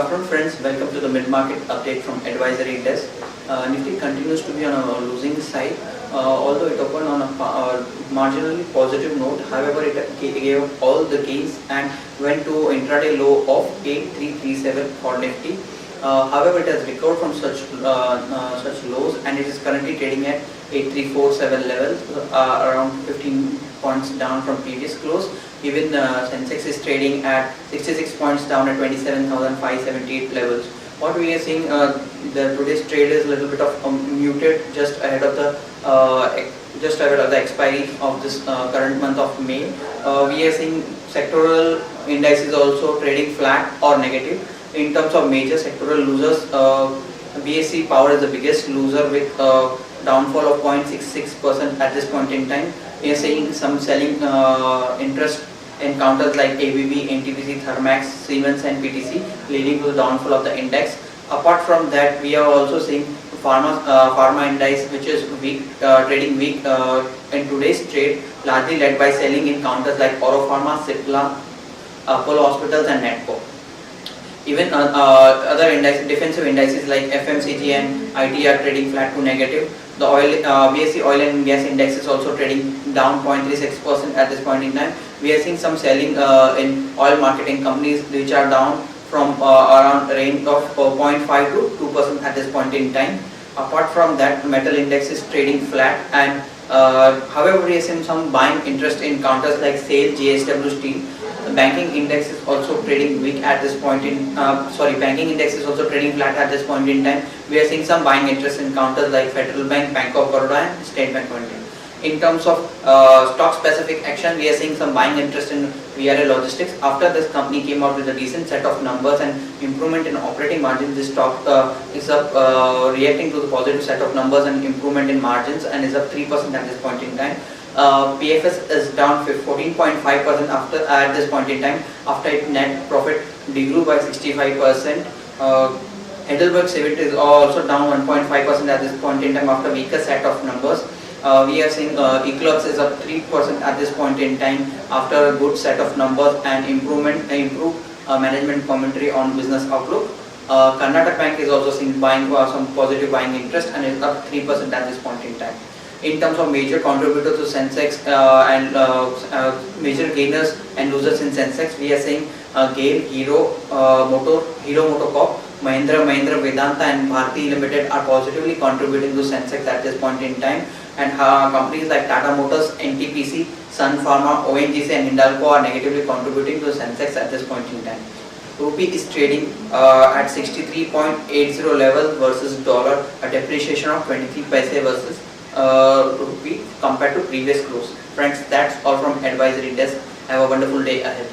afternoon friends, welcome to the mid-market update from Advisory Desk. Nifty continues to be on a losing side, although it opened on a marginally positive note. However, it gave up all the gains and went to intraday low of 8337 for Nifty. However, it has recovered from such lows and it is currently trading at 8347 levels, around 15 points down from previous close. Even Sensex is trading at 66 points down at 27,578 levels. What we are seeing, today's trade is a little bit of muted just ahead of the expiry of this current month of May. We are seeing sectoral indices also trading flat or negative. In terms of major sectoral losers, BSE Power is the biggest loser with downfall of 0.66% at this point in time. We are seeing some selling interest in counters like ABB, NTPC, Thermax, Siemens and PTC, leading to the downfall of the index. Apart from that, we are also seeing pharma index, which is weak, trading weak in today's trade, largely led by selling in counters like Auropharma, Cipla, Apollo Hospitals and Netco. Even other defensive indices like FMCG and IT are trading flat to negative. The BSE oil and gas index is also trading down 0.36% at this point in time. We are seeing some selling in oil marketing companies which are down from around a range of 0.5 to 2% at this point in time. Apart from that, metal index is trading flat, and however we are seeing some buying interest in counters like SAIL, JSW Steel. The banking index is also trading weak at this point in banking index is also trading flat at this point in time. We are seeing some buying interest in counters like Federal Bank, Bank of Baroda and State Bank of India. In terms of stock specific action, we are seeing some buying interest in VRL Logistics. After this company came out with a decent set of numbers and improvement in operating margins, this stock is up reacting to the positive set of numbers and improvement in margins and is up 3% at this point in time. PFS is down 14.5% at this point in time after its net profit degrew by 65%. Heidelberg Cement is also down 1.5% at this point in time after weaker set of numbers. We are seeing Eclipse is up 3% at this point in time after a good set of numbers and improved management commentary on business outlook. Karnataka Bank is also seeing some positive buying interest and is up 3% at this point in time. In terms of major contributors to Sensex and major gainers and losers in Sensex, we are seeing GAIL, Hero MotoCorp, Mahindra, Vedanta and Bharti Limited are positively contributing to Sensex at this point in time, and companies like Tata Motors, NTPC, Sun Pharma, ONGC and Hindalco are negatively contributing to Sensex at this point in time. Rupee is trading at 63.80 level versus dollar, a depreciation of 23 paise versus rupee compared to previous close. Friends, that's all from Advisory Desk. Have a wonderful day ahead.